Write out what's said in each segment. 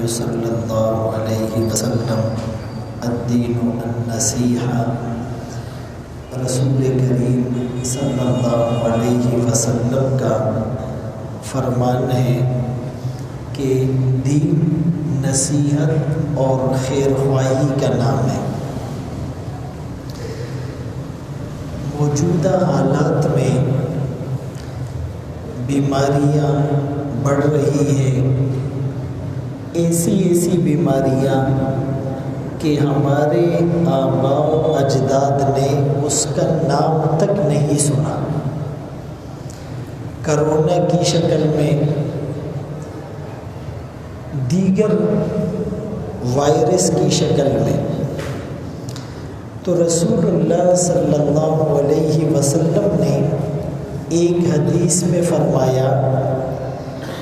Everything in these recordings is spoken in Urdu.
صلی اللہ علیہ وسلم الدین النصیحہ، رسول کریم صلی اللہ علیہ وسلم کا فرمان ہے کہ دین نصیحت اور خیر خواہی کا نام ہے۔ موجودہ حالات میں بیماریاں بڑھ رہی ہیں، ایسی بیماریاں کہ ہمارے آباء و اجداد نے اس کا نام تک نہیں سنا۔ کرونا کی شکل میں، دیگر وائرس کی شکل میں، تو رسول اللہ صلی اللہ علیہ وسلم نے ایک حدیث میں فرمایا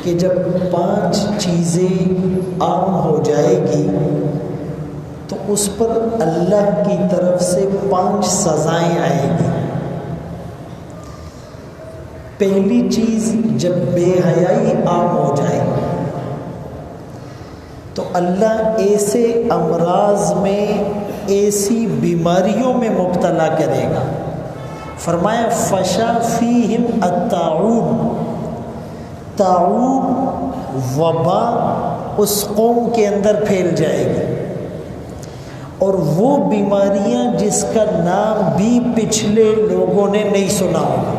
کہ جب 5 چیزیں عام ہو جائے گی تو اس پر اللہ کی طرف سے 5 سزائیں آئیں گی۔ پہلی چیز، جب بے حیائی عام ہو جائے تو اللہ ایسے امراض میں، ایسی بیماریوں میں مبتلا کرے گا۔ فرمایا فشا فیہم الطاعون، طاعون وبا اس قوم کے اندر پھیل جائے گی، اور وہ بیماریاں جس کا نام بھی پچھلے لوگوں نے نہیں سنا ہوگا۔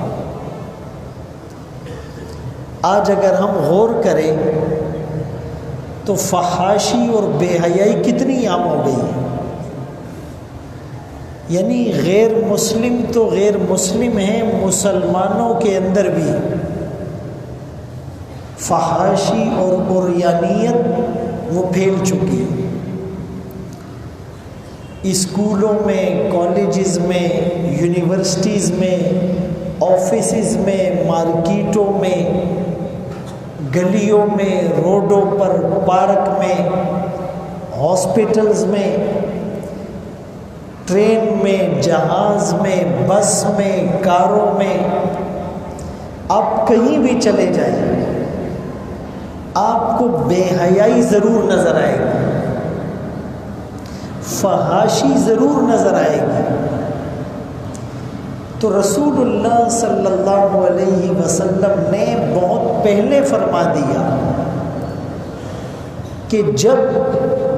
آج اگر ہم غور کریں تو فحاشی اور بے حیائی کتنی عام ہو گئی ہے۔ یعنی غیر مسلم تو غیر مسلم ہیں، مسلمانوں کے اندر بھی فحاشی اور عریانیت وہ پھیل چکی ہے۔ اسکولوں میں، کالجز میں، یونیورسٹیز میں، آفیسز میں، مارکیٹوں میں، گلیوں میں، روڈوں پر، پارک میں، ہاسپٹلز میں، ٹرین میں، جہاز میں، بس میں، کاروں میں، آپ کہیں بھی چلے جائیں آپ کو بے حیائی ضرور نظر آئے گی، فحاشی ضرور نظر آئے گی۔ تو رسول اللہ صلی اللہ علیہ وسلم نے بہت پہلے فرما دیا کہ جب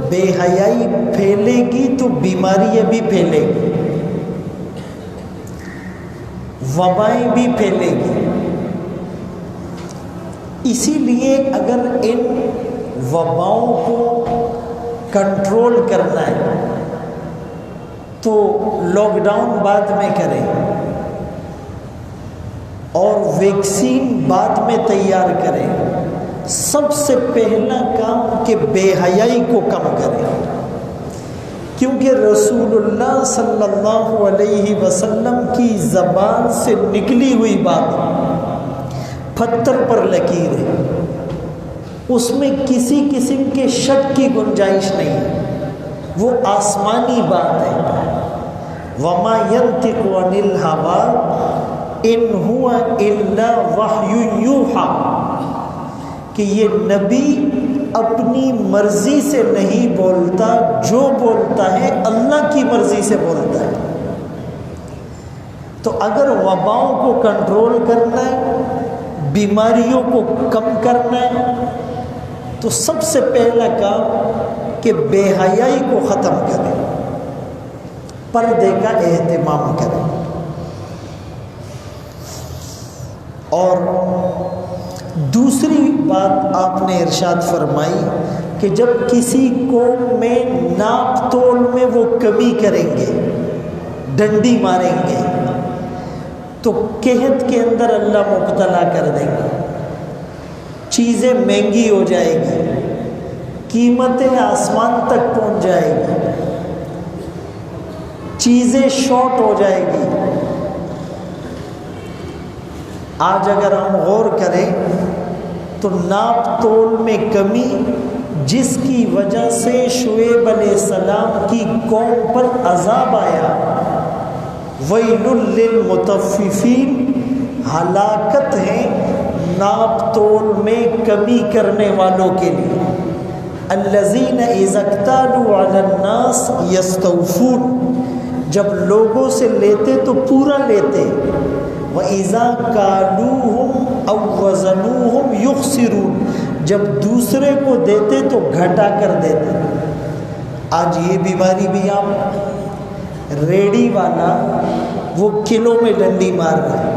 بے حیائی پھیلے گی تو بیماریاں بھی پھیلے گی، وبائیں بھی پھیلے گی۔ اسی لیے اگر ان وباؤں کو کنٹرول کرنا ہے تو لاک ڈاؤن بعد میں کریں اور ویکسین بعد میں تیار کریں۔ سب سے پہلا کام کہ بے حیائی کو کم کریں، کیونکہ رسول اللہ صلی اللہ علیہ وسلم کی زبان سے نکلی ہوئی بات پتھر پر لکیر ہے، اس میں کسی قسم کے شک کی گنجائش نہیں ہے، وہ آسمانی بات ہے۔ وما ينطق عن الهوى ان هو الا وحی یوحی، کہ یہ نبی اپنی مرضی سے نہیں بولتا، جو بولتا ہے اللہ کی مرضی سے بولتا ہے۔ تو اگر وباؤں کو کنٹرول کرنا ہے، بیماریوں کو کم کرنا ہے، تو سب سے پہلا کام کہ بے حیائی کو ختم کریں، پردے کا اہتمام کریں۔ اور دوسری بات آپ نے ارشاد فرمائی کہ جب کسی قوم میں ناپ تول میں وہ کمی کریں گے، ڈنڈی ماریں گے، تو قحط کے اندر اللہ مبتلا کر دیں گے، چیزیں مہنگی ہو جائے گی، قیمتیں آسمان تک پہنچ جائے گی، چیزیں شارٹ ہو جائے گی۔ آج اگر ہم غور کریں تو ناپ تول میں کمی، جس کی وجہ سے شعیب علیہ السلام کی قوم پر عذاب آیا، ویل للمطففین، ہلاکت ہے ناپ تول میں کمی کرنے والوں کے لیے۔ الذین اذا اکتالوا علی الناس یستوفون، جب لوگوں سے لیتے تو پورا لیتے، وَإِذَا كَالُوهُمْ أَوْ وَزَنُوهُمْ يُخْسِرُونَ، جب دوسرے کو دیتے تو گھٹا کر دیتے۔ آج یہ بیماری بھی عام، ریڑی والا وہ کلو میں ڈنڈی مار رہا ہے،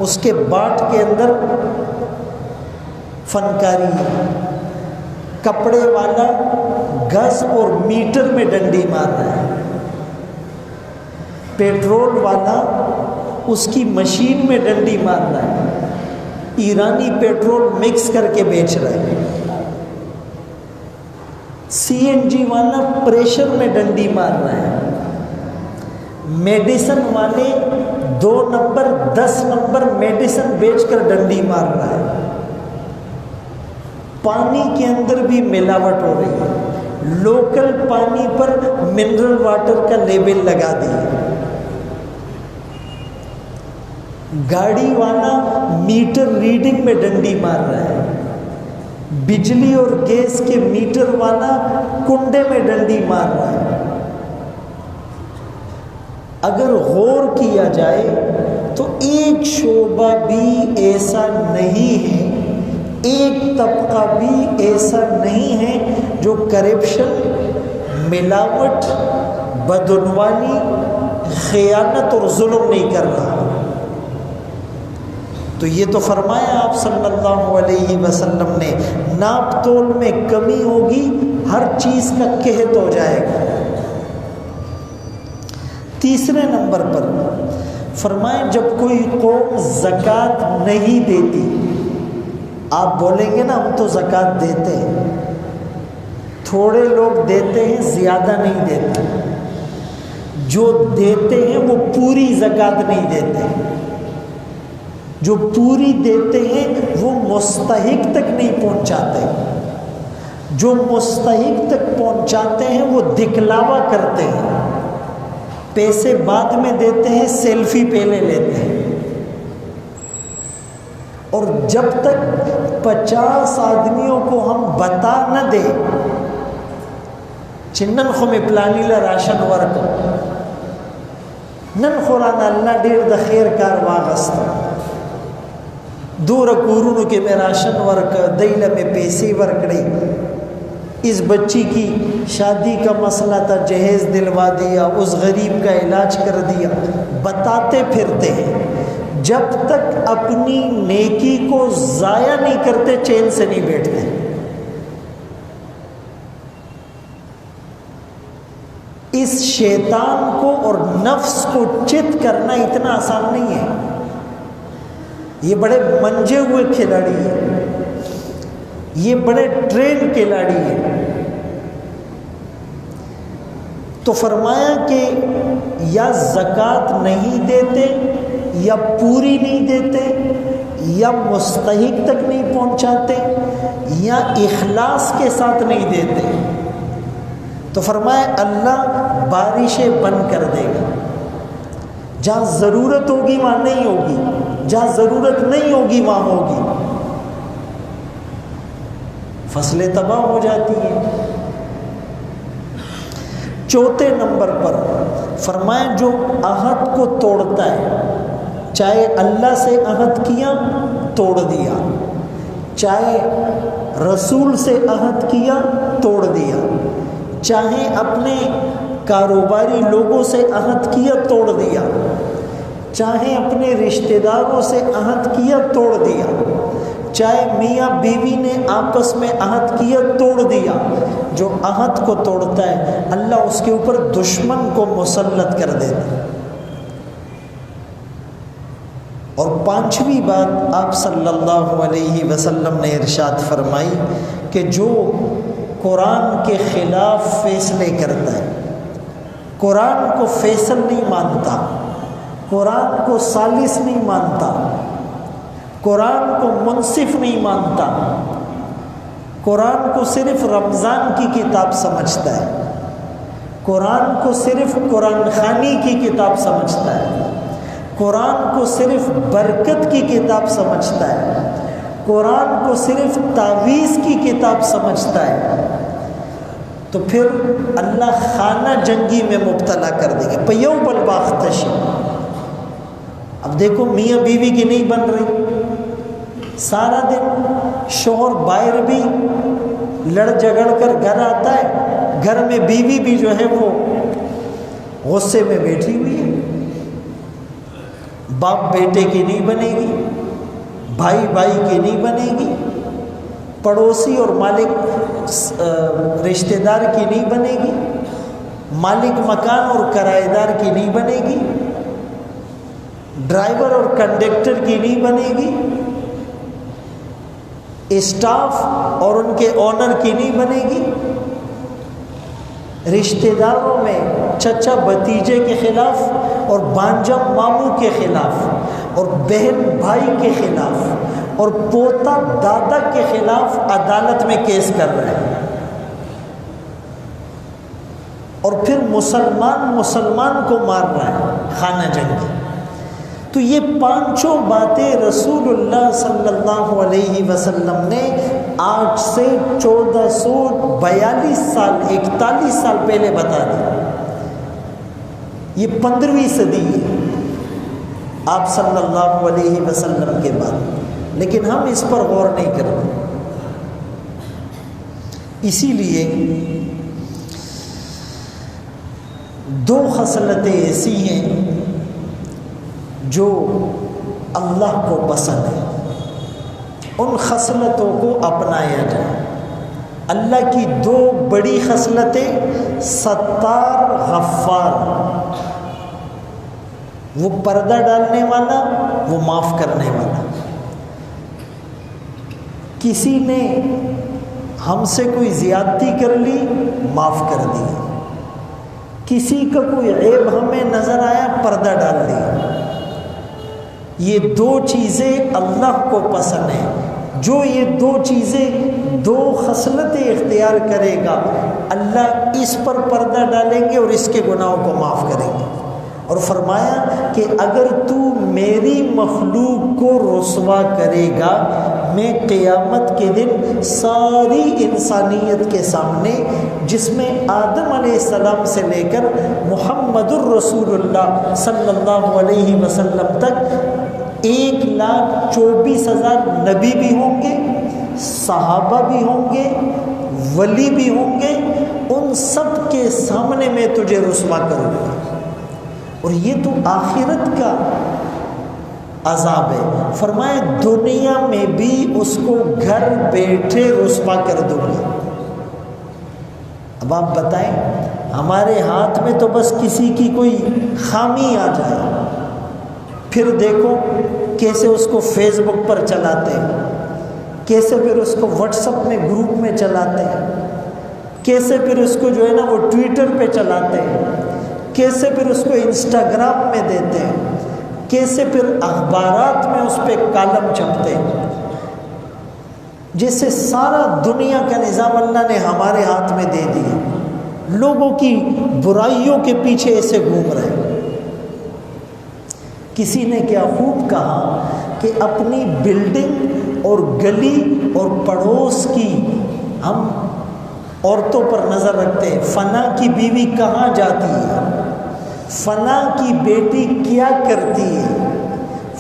اس کے باٹ کے اندر فنکاری ہے، کپڑے والا گز اور میٹر میں ڈنڈی مار رہا ہے، پیٹرول والا اس کی مشین میں ڈنڈی مار رہا ہے، ایرانی پیٹرول مکس کر کے بیچ رہا ہے، سی این جی والا پریشر میں ڈنڈی مار رہا ہے، میڈیسن والے 2 نمبر 10 نمبر میڈیسن بیچ کر ڈنڈی مار رہا ہے، پانی کے اندر بھی ملاوٹ ہو رہی ہے، لوکل پانی پر منرل واٹر کا لیبل لگا دی، گاڑی والا میٹر ریڈنگ میں ڈنڈی مار رہا ہے، بجلی اور گیس کے میٹر والا کنڈے میں ڈنڈی مار رہا ہے۔ اگر غور کیا جائے تو ایک شعبہ بھی ایسا نہیں ہے، ایک طبقہ بھی ایسا نہیں ہے جو کرپشن، ملاوٹ، بدعنوانی، خیانت اور ظلم نہیں کر رہا۔ تو یہ تو فرمایا آپ صلی اللہ علیہ وسلم نے، ناپ تول میں کمی ہوگی، ہر چیز کا قحط ہو جائے گا۔ تیسرے نمبر پر فرمائیں جب کوئی قوم زکوٰۃ نہیں دیتی، آپ بولیں گے نا ہم تو زکوٰۃ دیتے ہیں، تھوڑے لوگ دیتے ہیں، زیادہ نہیں دیتے، جو دیتے ہیں وہ پوری زکوٰۃ نہیں دیتے، جو پوری دیتے ہیں وہ مستحق تک نہیں پہنچاتے، جو مستحق تک پہنچاتے ہیں وہ دکھلاوا کرتے ہیں، پیسے بعد میں دیتے ہیں، سیلفی پہلے لیتے ہیں، اور جب تک 50 آدمیوں کو ہم بتا نہ دیں چنن خو میں پلانی لا راشن ورک نن خوران اللہ دیر د خیر کار واغست دور کورونو کے میں راشن ورک دیلہ میں پیسے ورکڑے، اس بچی کی شادی کا مسئلہ تھا، جہیز دلوا دیا، اس غریب کا علاج کر دیا، بتاتے پھرتے ہیں، جب تک اپنی نیکی کو ضائع نہیں کرتے چین سے نہیں بیٹھتے۔ اس شیطان کو اور نفس کو چت کرنا اتنا آسان نہیں ہے، یہ بڑے منجے ہوئے کھلاڑی ہیں، یہ بڑے ٹرین کھلاڑی ہیں۔ تو فرمایا کہ یا زکوٰۃ نہیں دیتے، یا پوری نہیں دیتے، یا مستحق تک نہیں پہنچاتے، یا اخلاص کے ساتھ نہیں دیتے، تو فرمایا اللہ بارشیں بند کر دے گا، جہاں ضرورت ہوگی وہاں نہیں ہوگی، جہاں ضرورت نہیں ہوگی وہاں ہوگی، فصلیں تباہ ہو جاتی ہیں۔ چوتھے نمبر پر فرمایا جو عہد کو توڑتا ہے، چاہے اللہ سے عہد کیا توڑ دیا، چاہے رسول سے عہد کیا توڑ دیا، چاہے اپنے کاروباری لوگوں سے عہد کیا توڑ دیا، چاہے اپنے رشتہ داروں سے عہد کیا توڑ دیا، چاہے میاں بیوی نے آپس میں عہد کیا توڑ دیا، جو عہد کو توڑتا ہے اللہ اس کے اوپر دشمن کو مسلط کر دیتا ہے۔ اور پانچویں بات آپ صلی اللہ علیہ وسلم نے ارشاد فرمائی کہ جو قرآن کے خلاف فیصلے کرتا ہے، قرآن کو فیصل نہیں مانتا، قرآن کو ثالث نہیں مانتا، قرآن کو منصف نہیں مانتا، قرآن کو صرف رمضان کی کتاب سمجھتا ہے، قرآن کو صرف قرآن خوانی کی کتاب سمجھتا ہے، قرآن کو صرف برکت کی کتاب سمجھتا ہے، قرآن کو صرف تعویذ کی کتاب سمجھتا ہے، تو پھر اللہ خانہ جنگی میں مبتلا کر دیں گے. پیو بالباختشی. اب دیکھو میاں بیوی کی نہیں بن رہی، سارا دن شوہر باہر بھی لڑ جھگڑ کر گھر آتا ہے، گھر میں بیوی بھی جو ہے وہ غصے میں بیٹھی ہوئی ہے. باپ بیٹے کی نہیں بنے گی، بھائی بھائی کی نہیں بنے گی، پڑوسی اور مالک رشتہ دار کی نہیں بنے گی، مالک مکان اور کرایہ دار کی نہیں بنے گی، ڈرائیور اور کنڈکٹر کی نہیں بنے گی، اسٹاف اور ان کے آنر کی نہیں بنے گی. رشتہ داروں میں چچا بھتیجے کے خلاف اور بانجا ماموں کے خلاف اور بہن بھائی کے خلاف اور پوتا دادا کے خلاف عدالت میں کیس کر رہے ہیں. اور پھر مسلمان کو مار رہا ہے، خانہ جنگی. تو یہ پانچوں باتیں رسول اللہ صلی اللہ علیہ وسلم نے آج سے 1442 سال 41 سال پہلے بتا دی. یہ 15ویں صدی ہے آپ صلی اللہ علیہ وسلم کے بعد، لیکن ہم اس پر غور نہیں کرتے. اسی لیے دو خصلتیں ایسی ہیں جو اللہ کو پسند ہے، ان خصلتوں کو اپنایا جائے. اللہ کی دو بڑی خصلتیں ستار غفار، وہ پردہ ڈالنے والا، وہ معاف کرنے والا. کسی نے ہم سے کوئی زیادتی کر لی، معاف کر دی. کسی کا کوئی عیب ہمیں نظر آیا، پردہ ڈال دیا. یہ دو چیزیں اللہ کو پسند ہیں. جو یہ دو چیزیں، دو خصلتیں اختیار کرے گا، اللہ اس پر پردہ ڈالیں گے اور اس کے گناہوں کو معاف کریں گے. اور فرمایا کہ اگر تو میری مخلوق کو رسوا کرے گا، میں قیامت کے دن ساری انسانیت کے سامنے، جس میں آدم علیہ السلام سے لے کر محمد الرسول اللہ صلی اللہ علیہ وسلم تک 1,24,000 نبی بھی ہوں گے، صحابہ بھی ہوں گے، ولی بھی ہوں گے، ان سب کے سامنے میں تجھے رسوا کروں گا. اور یہ تو آخرت کا عذاب ہے. فرمایا دنیا میں بھی اس کو گھر بیٹھے رسوا کر دوں گا. اب آپ بتائیں، ہمارے ہاتھ میں تو بس کسی کی کوئی خامی آ جائے، پھر دیکھو کیسے اس کو فیس بک پر چلاتے ہیں، کیسے پھر اس کو واٹس ایپ میں گروپ میں چلاتے ہیں، کیسے پھر اس کو جو ہے نا وہ ٹویٹر پہ چلاتے ہیں، کیسے پھر اس کو انسٹاگرام میں دیتے ہیں، کیسے پھر اخبارات میں اس پہ کالم چھپتے ہیں. جیسے سارا دنیا کا نظام اللہ نے ہمارے ہاتھ میں دے دیا، لوگوں کی برائیوں کے پیچھے ایسے گھوم رہے ہیں. کسی نے کیا خوب کہا کہ اپنی بلڈنگ اور گلی اور پڑوس کی ہم عورتوں پر نظر رکھتے ہیں. فلاں کی بیوی کہاں جاتی ہے، فلاں کی بیٹی کیا کرتی ہے،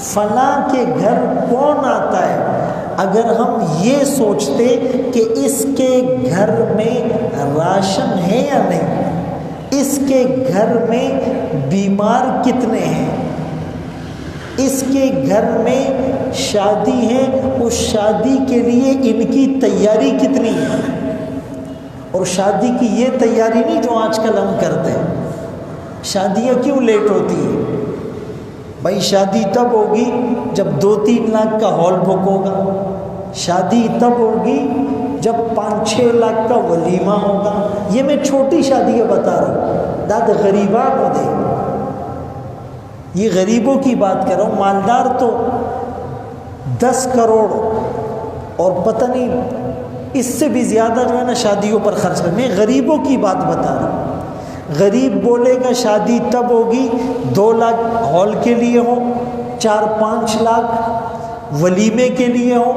فلاں کے گھر کون آتا ہے. اگر ہم یہ سوچتے کہ اس کے گھر میں راشن ہے یا نہیں، اس کے گھر میں بیمار کتنے ہیں، اس کے گھر میں شادی ہے، اس شادی کے لیے ان کی تیاری کتنی ہے، اور شادی کی یہ تیاری نہیں جو آج کل ہم کرتے ہیں. شادیاں کیوں لیٹ ہوتی ہیں؟ بھائی شادی تب ہوگی جب 2-3 لاکھ کا ہال بک ہوگا، شادی تب ہوگی جب 5-6 لاکھ کا ولیمہ ہوگا. یہ میں چھوٹی شادیاں بتا رہا ہوں، داد غریبان ہو دے، یہ غریبوں کی بات کر رہا ہوں. مالدار تو 10 کروڑ اور پتہ نہیں اس سے بھی زیادہ جو ہے نا شادیوں پر خرچ کر. میں غریبوں کی بات بتا رہا ہوں. غریب بولے گا شادی تب ہوگی 2 لاکھ ہال کے لیے ہو، 4-5 لاکھ ولیمے کے لیے ہو،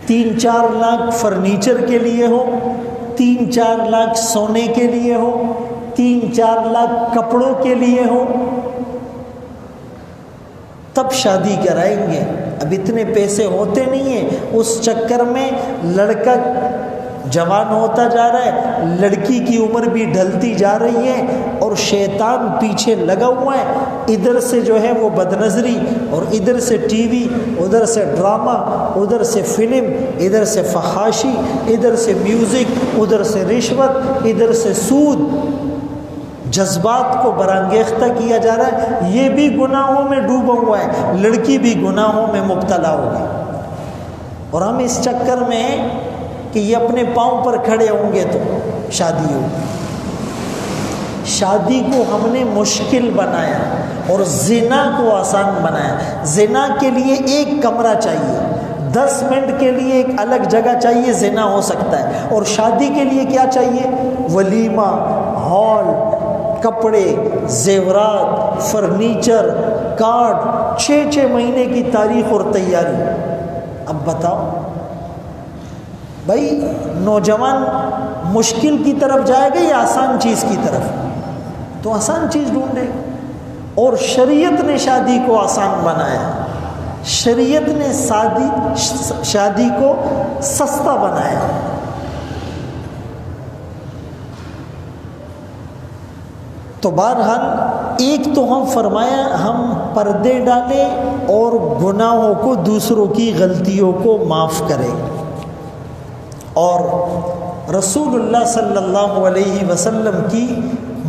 3-4 لاکھ فرنیچر کے لیے ہو، 3-4 لاکھ سونے کے لیے ہو، 3-4 لاکھ کپڑوں کے لیے ہو، تب شادی کرائیں گے۔ اب اتنے پیسے ہوتے نہیں ہیں، اس چکر میں لڑکا جوان ہوتا جا رہا ہے، لڑکی کی عمر بھی ڈھلتی جا رہی ہے، اور شیطان پیچھے لگا ہوا ہے۔ ادھر سے جو ہے وہ بدنظری، اور ادھر سے ٹی وی، ادھر سے ڈرامہ، ادھر سے فلم، ادھر سے فحاشی، ادھر سے میوزک، ادھر سے رشوت، ادھر سے سود، جذبات کو برانگیختہ کیا جا رہا ہے۔ یہ بھی گناہوں میں ڈوبا ہوا ہے، لڑکی بھی گناہوں میں مبتلا ہوگی، اور ہم اس چکر میں کہ یہ اپنے پاؤں پر کھڑے ہوں گے تو شادی ہوگی۔ شادی کو ہم نے مشکل بنایا اور زنا کو آسان بنایا۔ زنا کے لیے ایک کمرہ چاہیے، 10 منٹ کے لیے ایک الگ جگہ چاہیے، زنا ہو سکتا ہے۔ اور شادی کے لیے کیا چاہیے؟ ولیمہ، ہال، کپڑے، زیورات، فرنیچر، کارڈ، 6 مہینے کی تاریخ اور تیاری۔ اب بتاؤ بھائی، نوجوان مشکل کی طرف جائے گا یا آسان چیز کی طرف؟ تو آسان چیز ڈھونڈے، اور شریعت نے شادی کو آسان بنایا، شریعت نے شادی کو سستا بنایا۔ تو بہرحال ایک تو ہم فرمایا ہم پردے ڈالیں اور گناہوں کو، دوسروں کی غلطیوں کو معاف کریں، اور رسول اللہ صلی اللہ علیہ وسلم کی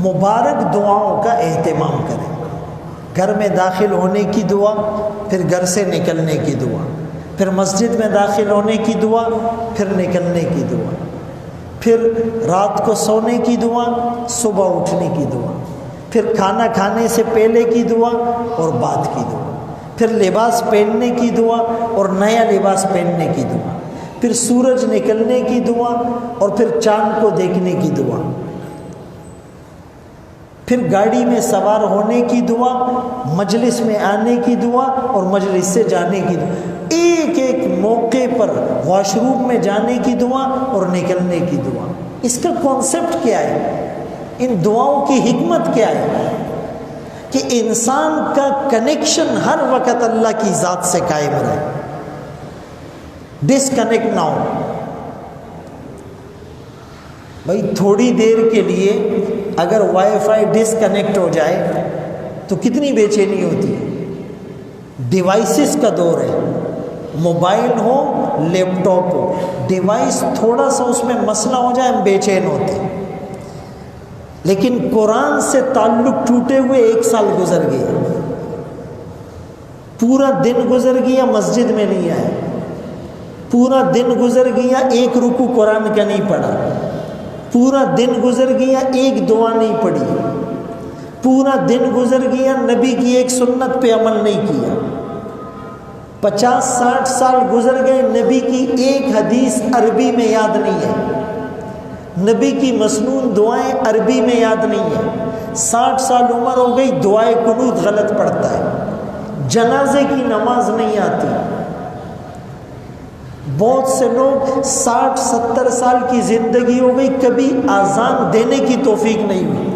مبارک دعاؤں کا اہتمام کریں۔ گھر میں داخل ہونے کی دعا، پھر گھر سے نکلنے کی دعا، پھر مسجد میں داخل ہونے کی دعا، پھر نکلنے کی دعا، پھر رات کو سونے کی دعا، صبح اٹھنے کی دعا، پھر کھانا کھانے سے پہلے کی دعا اور بعد کی دعا، پھر لباس پہننے کی دعا اور نیا لباس پہننے کی دعا، پھر سورج نکلنے کی دعا اور پھر چاند کو دیکھنے کی دعا، پھر گاڑی میں سوار ہونے کی دعا، مجلس میں آنے کی دعا اور مجلس سے جانے کی دعا، ایک ایک موقع پر واش روم میں جانے کی دعا اور نکلنے کی دعا۔ اس کا کانسیپٹ کیا ہے؟ ان دعاؤں کی حکمت کیا ہے؟ کہ انسان کا کنیکشن ہر وقت اللہ کی ذات سے قائم رہے، ڈسکنیکٹ نہ ہو۔ بھائی تھوڑی دیر کے لیے اگر وائی فائی ڈسکنیکٹ ہو جائے تو کتنی بے چینی ہوتی ہے۔ ڈیوائسز کا دور ہے، موبائل ہو، لیپ ٹاپ ہو، ڈیوائس تھوڑا سا اس میں مسئلہ ہو جائے ہم بے چین ہوتے ہیں۔ لیکن قرآن سے تعلق ٹوٹے ہوئے 1 سال گزر گیا، پورا دن گزر گیا مسجد میں نہیں آئے، پورا دن گزر گیا ایک رکوع قرآن کا نہیں پڑھا، پورا دن گزر گیا ایک دعا نہیں پڑھی، پورا دن گزر گیا نبی کی ایک سنت پہ عمل نہیں کیا، 50-60 سال گزر گئے نبی کی ایک حدیث عربی میں یاد نہیں ہے، نبی کی مسنون دعائیں عربی میں یاد نہیں ہیں، 60 سال عمر ہو گئی دعائے قنوت غلط پڑھتا ہے، جنازے کی نماز نہیں آتی۔ بہت سے لوگ 60-70 سال کی زندگی ہو گئی، کبھی اذان دینے کی توفیق نہیں ہوئی،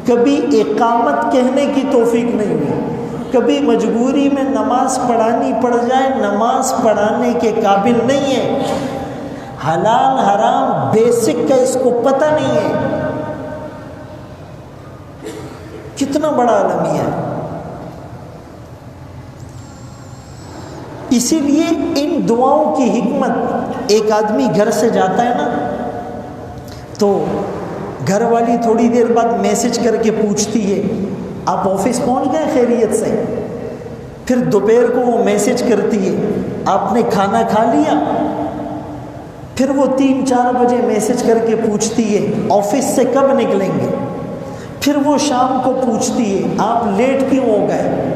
کبھی اقامت کہنے کی توفیق نہیں ہوئی، کبھی مجبوری میں نماز پڑھانی پڑ جائے نماز پڑھانے کے قابل نہیں ہے، حلال حرام بیسک کا اس کو پتہ نہیں ہے۔ کتنا بڑا المیہ ہے۔ اسی لیے ان دعاؤں کی حکمت، ایک آدمی گھر سے جاتا ہے نا تو گھر والی تھوڑی دیر بعد میسج کر کے پوچھتی ہے آپ آفس پہنچ گئے خیریت سے، پھر دوپہر کو وہ میسج کرتی ہے آپ نے کھانا کھا لیا، پھر وہ 3-4 بجے میسج کر کے پوچھتی ہے آفس سے کب نکلیں گے، پھر وہ شام کو پوچھتی ہے آپ لیٹ کیوں ہو گئے۔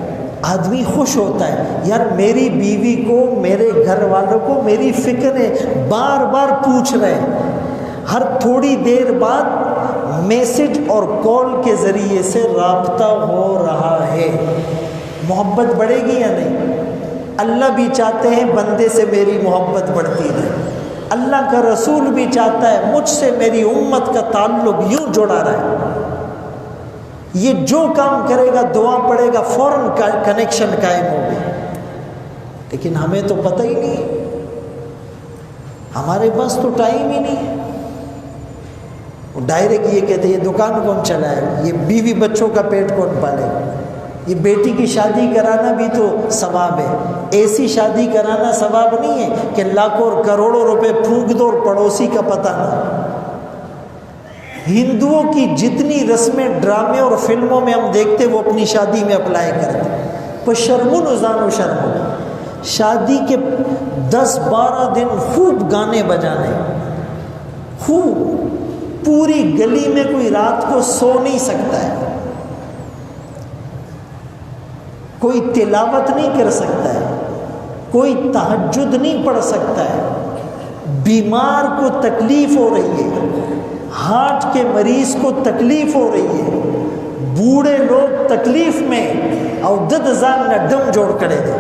آدمی خوش ہوتا ہے، یار میری بیوی کو، میرے گھر والوں کو میری فکر ہے، بار بار پوچھ رہے ہیں، ہر تھوڑی دیر بعد میسج اور کال کے ذریعے سے رابطہ ہو رہا ہے۔ محبت بڑھے گی یا نہیں؟ اللہ بھی چاہتے ہیں بندے سے میری محبت بڑھتی رہے، اللہ کا رسول بھی چاہتا ہے مجھ سے میری امت کا تعلق یوں جڑا رہے، یہ جو کام کرے گا دعا پڑے گا فوراً کنیکشن قائم ہوگا۔ لیکن ہمیں تو پتہ ہی نہیں، ہمارے پاس تو ٹائم ہی نہیں ہے۔ وہ ڈائریکٹ یہ کہتے ہیں یہ دکان کون چلائے، یہ بیوی بچوں کا پیٹ کون پالے، یہ بیٹی کی شادی کرانا بھی تو ثواب ہے، ایسی شادی کرانا ثواب نہیں ہے کہ لاکھوں اور کروڑوں روپے پھونک دو اور پڑوسی کا پتہ نہ۔ ہندوؤں کی جتنی رسمیں ڈرامے اور فلموں میں ہم دیکھتے وہ اپنی شادی میں اپلائی کرتے، پر شرمون و زان و شرم، شادی کے 10-12 دن خوب گانے بجانے، خوب، پوری گلی میں کوئی رات کو سو نہیں سکتا ہے، کوئی تلاوت نہیں کر سکتا ہے، کوئی تہجد نہیں پڑھ سکتا ہے، بیمار کو تکلیف ہو رہی ہے، ہارٹ کے مریض کو تکلیف ہو رہی ہے، بوڑھے لوگ تکلیف میں، اور ددزان نہ ڈم جوڑ کرے دے۔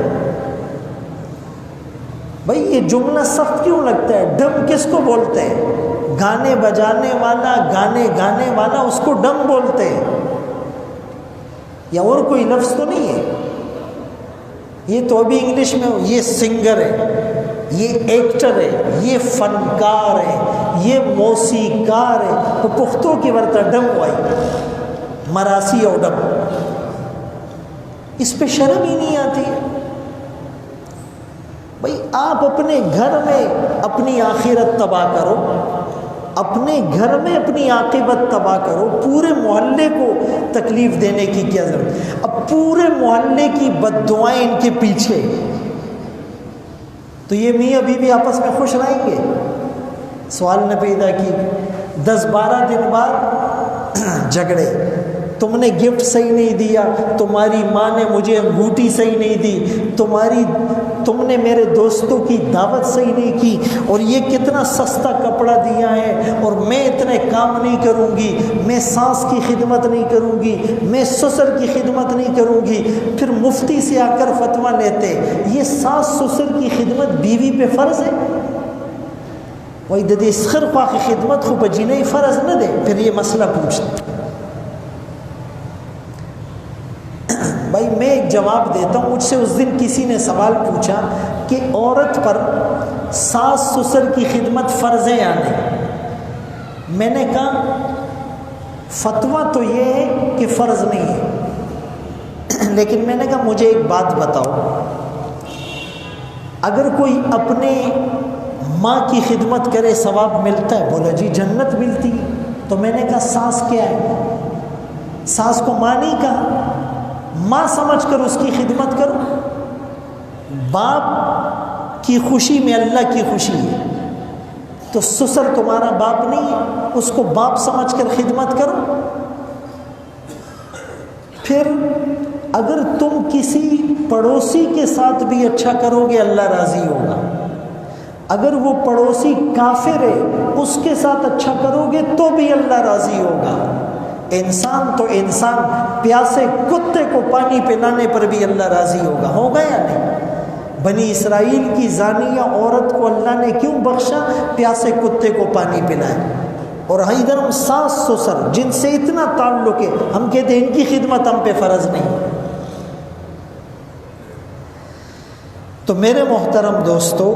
بھائی یہ جملہ سخت کیوں لگتا ہے؟ ڈم کس کو بولتے ہیں؟ گانے بجانے والا، گانے گانے والا، اس کو ڈم بولتے ہیں، یا اور کوئی لفظ تو نہیں ہے؟ یہ تو ابھی انگلش میں یہ سنگر ہے، یہ ایکٹر ہے، یہ فنکار ہے، یہ موسیقار ہے، تو پختوں کی ورطہ ڈم وائی مراسی اور ڈم، اس پہ شرم ہی نہیں آتی۔ بھائی آپ اپنے گھر میں اپنی آخرت تباہ کرو، اپنے گھر میں اپنی عاقبت تباہ کرو، پورے محلے کو تکلیف دینے کی کیا ضرورت؟ اب پورے محلے کی بد دعائیں ان کے پیچھے، تو یہ میاں بیوی آپس میں خوش رہیں گے؟ سوال نہ پیدا کی، 10-12 دن بعد جھگڑے، تم نے گفٹ صحیح نہیں دیا، تمہاری ماں نے مجھے انگوٹھی صحیح نہیں دی، تم نے میرے دوستوں کی دعوت صحیح نہیں کی، اور یہ کتنا سستا کپڑا دیا ہے، اور میں اتنے کام نہیں کروں گی، میں ساس کی خدمت نہیں کروں گی، میں سسر کی خدمت نہیں کروں گی۔ پھر مفتی سے آ کر فتویٰ لیتے، یہ ساس سسر کی خدمت بیوی پہ فرض ہے؟ وہی ددی اسخر خواہ کی خدمت کو بجی نہیں فرض نہ دے، پھر یہ مسئلہ پوچھتے۔ بھائی میں ایک جواب دیتا ہوں، مجھ سے اس دن کسی نے سوال پوچھا کہ عورت پر ساس سسر کی خدمت فرض ہے یا نہیں؟ میں نے کہا فتویٰ تو یہ ہے کہ فرض نہیں ہے، لیکن میں نے کہا مجھے ایک بات بتاؤ، اگر کوئی اپنے ماں کی خدمت کرے ثواب ملتا ہے؟ بولا جی جنت ملتی ہے۔ تو میں نے کہا ساس کیا ہے؟ ساس کو ماں نہیں کہا، ماں سمجھ کر اس کی خدمت کرو۔ باپ کی خوشی میں اللہ کی خوشی ہے، تو سسر تمہارا باپ نہیں ہے، اس کو باپ سمجھ کر خدمت کرو۔ پھر اگر تم کسی پڑوسی کے ساتھ بھی اچھا کرو گے اللہ راضی ہوگا، اگر وہ پڑوسی کافر ہے اس کے ساتھ اچھا کرو گے تو بھی اللہ راضی ہوگا۔ انسان تو انسان، پیاسے کتے کو پانی پلانے پر بھی اللہ راضی ہوگا یا نہیں؟ بنی اسرائیل کی زانیہ عورت کو اللہ نے کیوں بخشا؟ پیاسے کتے کو پانی پلائے۔ اور ادھر ہم ساس سسر جن سے اتنا تعلق ہے، ہم کہتے ہیں ان کی خدمت ہم پہ فرض نہیں۔ تو میرے محترم دوستو،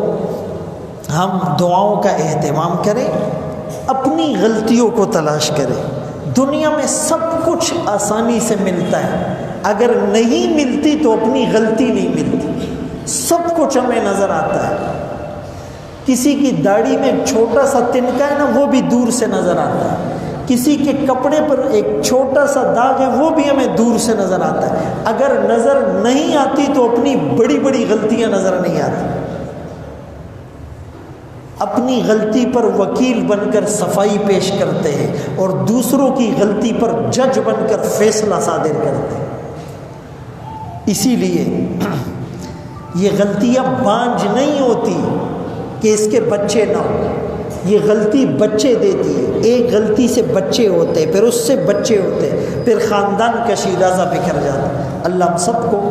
ہم دعاؤں کا اہتمام کریں، اپنی غلطیوں کو تلاش کریں۔ دنیا میں سب کچھ آسانی سے ملتا ہے، اگر نہیں ملتی تو اپنی غلطی نہیں ملتی۔ سب کچھ ہمیں نظر آتا ہے، کسی کی داڑھی میں چھوٹا سا تنکا ہے نا، وہ بھی دور سے نظر آتا ہے، کسی کے کپڑے پر ایک چھوٹا سا داغ ہے، وہ بھی ہمیں دور سے نظر آتا ہے۔ اگر نظر نہیں آتی تو اپنی بڑی بڑی غلطیاں نظر نہیں آتی۔ اپنی غلطی پر وکیل بن کر صفائی پیش کرتے ہیں، اور دوسروں کی غلطی پر جج بن کر فیصلہ صادر کرتے ہیں۔ اسی لیے یہ غلطیاں بانجھ نہیں ہوتی کہ اس کے بچے نہ ہوں، یہ غلطی بچے دیتی ہے۔ ایک غلطی سے بچے ہوتے، پھر اس سے بچے ہوتے، پھر خاندان کا شیرازہ بکھر جاتا۔ اللہ ہم سب کو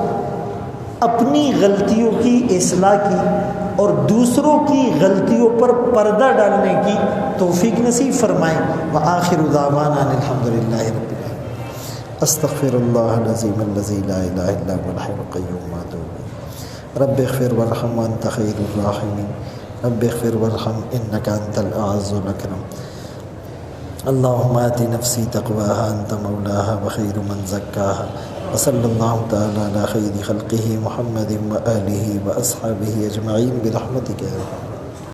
اپنی غلطیوں کی اصلاح کی اور دوسروں کی غلطیوں پر پردہ ڈالنے کی توفیق نصیب فرمائیں۔ وآخر دعوانا ان الحمدللہ رب العالمین۔ استغفر اللہ العظیم الذی لا الہ الا هو الحی القیوم واتوب الیہ۔ رب اغفر وارحم وانت خیر الراحمین۔ رب اغفر وارحم انک انت الاعز الاکرم۔ اللہم آت نفسی تقواها انت مولاها وخیر من زکاها۔ وصلی اللہ تعالی علی خیر خلقہ محمد وآلہ واصحابہ اجمعین برحمتک یا ارحم۔